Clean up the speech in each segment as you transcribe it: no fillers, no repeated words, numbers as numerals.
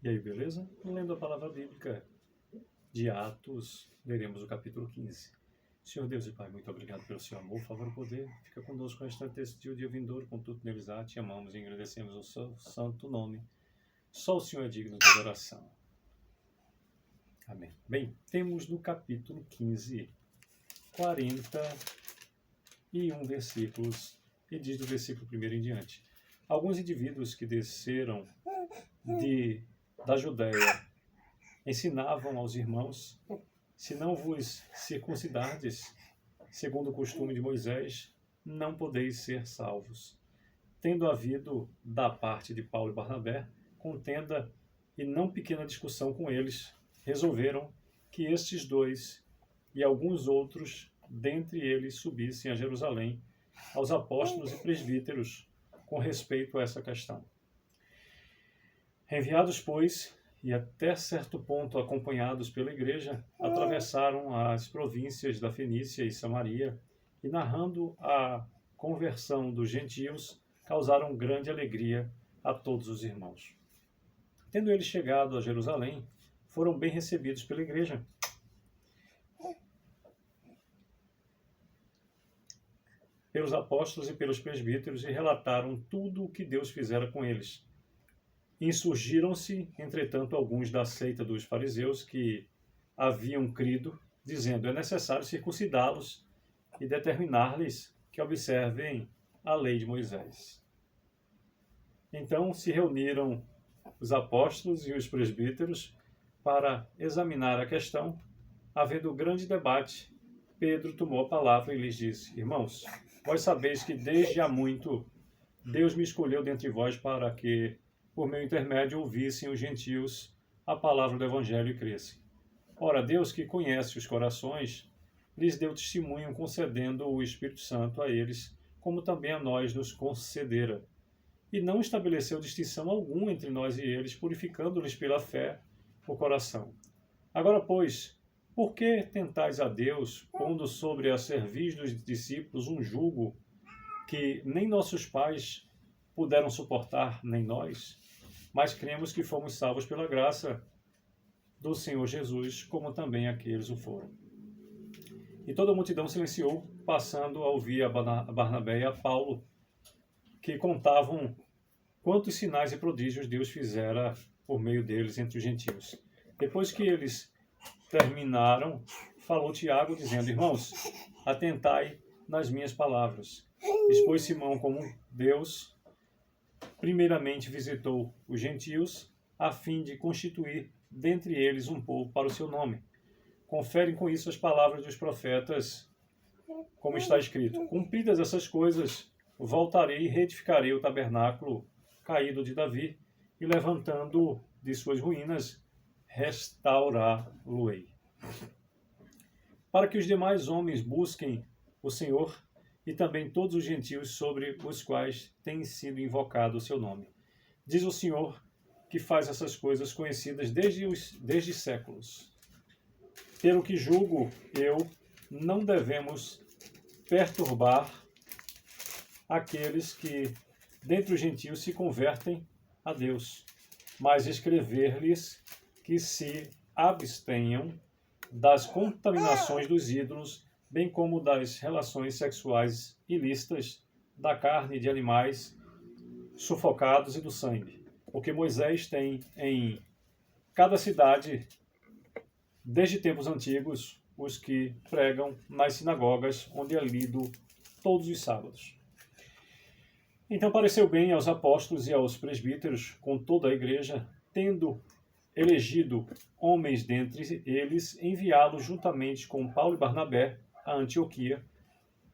E aí, beleza? Lendo a palavra bíblica de Atos, leremos o capítulo 15. Senhor Deus e Pai, muito obrigado pelo seu amor, favor e poder. Fica conosco nesta texto o dia vindouro, com tudo neles há. Te amamos e agradecemos o seu santo nome. Só o Senhor é digno de adoração. Amém. Bem, temos no capítulo 15, 41 versículos, e diz do versículo 1 em diante. Alguns indivíduos que desceram da Judéia ensinavam aos irmãos: se não vos circuncidardes, segundo o costume de Moisés, não podeis ser salvos. Tendo havido, da parte de Paulo e Barnabé, contenda e não pequena discussão com eles, resolveram que estes dois e alguns outros dentre eles subissem a Jerusalém aos apóstolos e presbíteros com respeito a essa questão. Enviados, pois, e até certo ponto acompanhados pela igreja, atravessaram as províncias da Fenícia e Samaria e, narrando a conversão dos gentios, causaram grande alegria a todos os irmãos. Tendo eles chegado a Jerusalém, foram bem recebidos pela igreja. Pelos apóstolos e pelos presbíteros, e relataram tudo o que Deus fizera com eles. Insurgiram-se, entretanto, alguns da seita dos fariseus que haviam crido, dizendo: é necessário circuncidá-los e determinar-lhes que observem a lei de Moisés. Então se reuniram os apóstolos e os presbíteros para examinar a questão. Havendo grande debate, Pedro tomou a palavra e lhes disse: irmãos, vós sabeis que desde há muito Deus me escolheu dentre vós para que, por meu intermédio, ouvissem os gentios a palavra do Evangelho e crescem. Ora, Deus, que conhece os corações, lhes deu testemunho concedendo o Espírito Santo a eles, como também a nós nos concedera. E não estabeleceu distinção alguma entre nós e eles, purificando-lhes pela fé o coração. Agora, pois, por que tentais a Deus, pondo sobre a cerviz dos discípulos um jugo que nem nossos pais puderam suportar, nem nós? Mas cremos que fomos salvos pela graça do Senhor Jesus, como também aqueles o foram. E toda a multidão silenciou, passando a ouvir a Barnabé e a Paulo, que contavam quantos sinais e prodígios Deus fizera por meio deles entre os gentios. Depois que eles terminaram, falou Tiago, dizendo: irmãos, atentai nas minhas palavras. Expôs Simão como Deus primeiramente visitou os gentios, a fim de constituir dentre eles um povo para o seu nome. Conferem com isso as palavras dos profetas, como está escrito: cumpridas essas coisas, voltarei e reedificarei o tabernáculo caído de Davi, e levantando de suas ruínas, restaurá-lo-ei. Para que os demais homens busquem o Senhor, e também todos os gentios sobre os quais tem sido invocado o seu nome. Diz o Senhor, que faz essas coisas conhecidas desde séculos. Pelo que julgo eu, não devemos perturbar aqueles que, dentre os gentios, se convertem a Deus, mas escrever-lhes que se abstenham das contaminações dos ídolos, bem como das relações sexuais ilícitas, da carne de animais sufocados e do sangue. Porque Moisés tem em cada cidade, desde tempos antigos, os que pregam nas sinagogas, onde é lido todos os sábados. Então pareceu bem aos apóstolos e aos presbíteros, com toda a igreja, tendo elegido homens dentre eles, enviá-los juntamente com Paulo e Barnabé a Antioquia.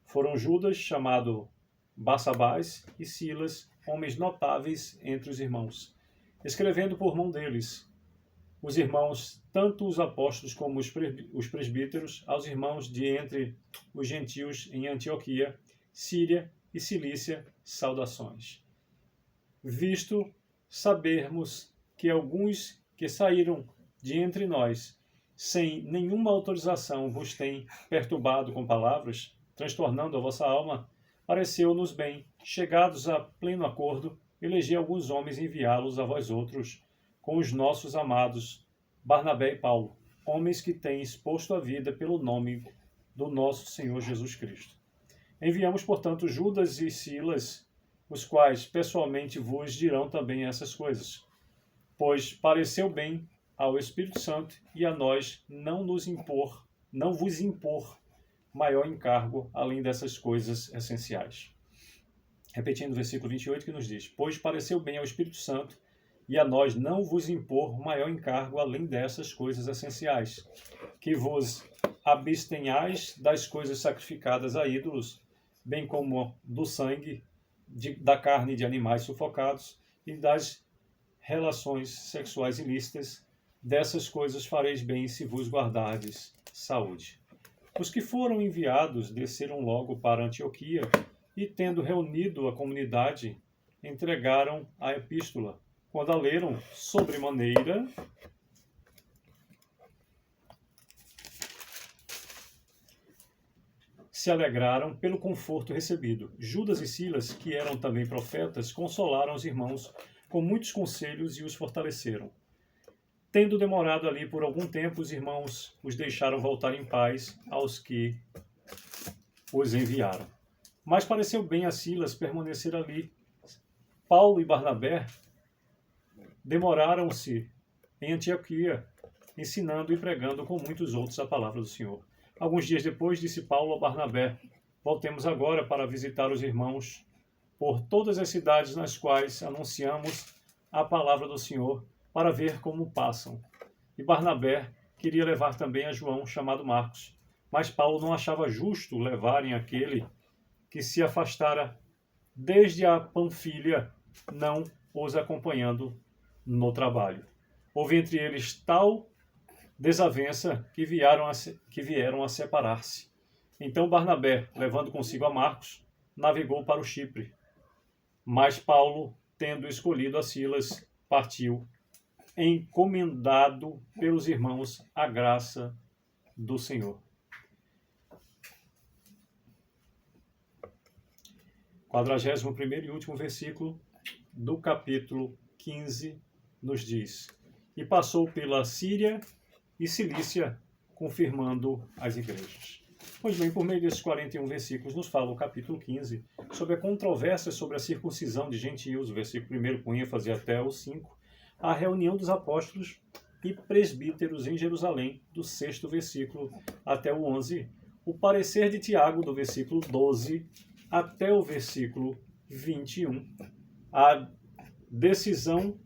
Foram Judas, chamado Barsabás, e Silas, homens notáveis entre os irmãos, escrevendo por mão deles, os irmãos, tanto os apóstolos como os presbíteros, aos irmãos de entre os gentios em Antioquia, Síria e Cilícia, saudações. Visto sabermos que alguns que saíram de entre nós, sem nenhuma autorização, vos têm perturbado com palavras, transtornando a vossa alma, pareceu-nos bem, chegados a pleno acordo, eleger alguns homens e enviá-los a vós outros, com os nossos amados Barnabé e Paulo, homens que têm exposto a vida pelo nome do nosso Senhor Jesus Cristo. Enviamos, portanto, Judas e Silas, os quais pessoalmente vos dirão também essas coisas, pois pareceu bem ao Espírito Santo e a nós não vos impor maior encargo além dessas coisas essenciais. Repetindo o versículo 28 que nos diz: pois pareceu bem ao Espírito Santo e a nós não vos impor maior encargo além dessas coisas essenciais, que vos abstenhais das coisas sacrificadas a ídolos, bem como do sangue, da carne de animais sufocados e das relações sexuais ilícitas. Dessas coisas fareis bem se vos guardardes saúde. Os que foram enviados desceram logo para Antioquia e, tendo reunido a comunidade, entregaram a epístola. Quando a leram sobremaneira, se alegraram pelo conforto recebido. Judas e Silas, que eram também profetas, consolaram os irmãos com muitos conselhos e os fortaleceram. Tendo demorado ali por algum tempo, os irmãos os deixaram voltar em paz aos que os enviaram. Mas pareceu bem a Silas permanecer ali. Paulo e Barnabé demoraram-se em Antioquia, ensinando e pregando com muitos outros a palavra do Senhor. Alguns dias depois, disse Paulo a Barnabé: voltemos agora para visitar os irmãos por todas as cidades nas quais anunciamos a palavra do Senhor, para ver como passam. E Barnabé queria levar também a João, chamado Marcos. Mas Paulo não achava justo levarem aquele que se afastara desde a Panfilha, não os acompanhando no trabalho. Houve entre eles tal desavença que vieram a separar-se. Então Barnabé, levando consigo a Marcos, navegou para o Chipre. Mas Paulo, tendo escolhido a Silas, partiu, encomendado pelos irmãos à graça do Senhor. 41º e último versículo do capítulo 15 nos diz: e passou pela Síria e Cilícia, confirmando as igrejas. Pois bem, por meio desses 41 versículos, nos fala o capítulo 15 sobre a controvérsia sobre a circuncisão de gentios, o versículo 1 com ênfase até o 5, a reunião dos apóstolos e presbíteros em Jerusalém, do 6º versículo até o 11, o parecer de Tiago, do versículo 12 até o versículo 21, a decisão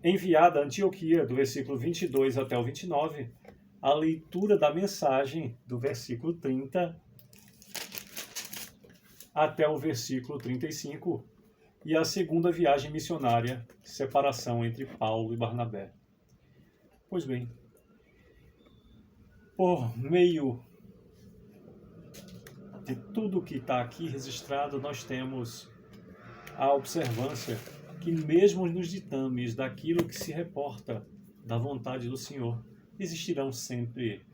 enviada a Antioquia, do versículo 22 até o 29, a leitura da mensagem, do versículo 30 até o versículo 35, e a segunda viagem missionária, separação entre Paulo e Barnabé. Pois bem, por meio de tudo que está aqui registrado, nós temos a observância que mesmo nos ditames daquilo que se reporta da vontade do Senhor, existirão sempre,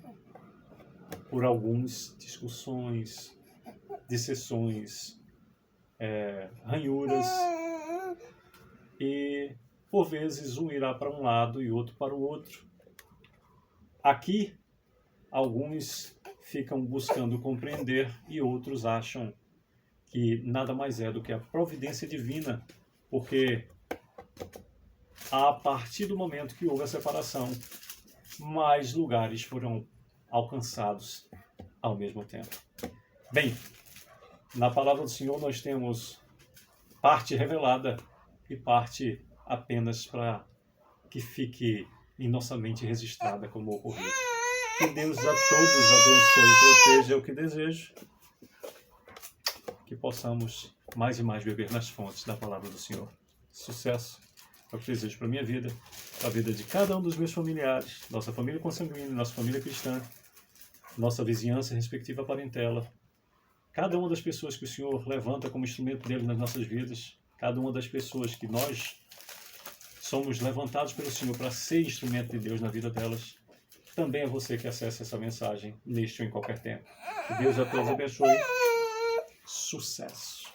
por alguns, discussões, dissessões, ranhuras, e por vezes um irá para um lado e outro para o outro. Aqui, alguns ficam buscando compreender e outros acham que nada mais é do que a providência divina, porque a partir do momento que houve a separação, mais lugares foram alcançados ao mesmo tempo. Bem, na palavra do Senhor nós temos parte revelada e parte apenas para que fique em nossa mente registrada como ocorrido. Que Deus a todos abençoe e proteja, é o que desejo. Que possamos mais e mais beber nas fontes da palavra do Senhor. Sucesso é o que desejo para a minha vida, para a vida de cada um dos meus familiares, nossa família consanguínea, nossa família cristã, nossa vizinhança, respectiva parentela, cada uma das pessoas que o Senhor levanta como instrumento dele nas nossas vidas, cada uma das pessoas que nós somos levantados pelo Senhor para ser instrumento de Deus na vida delas, também é você que acessa essa mensagem neste ou em qualquer tempo. Que Deus a todos abençoe. Sucesso!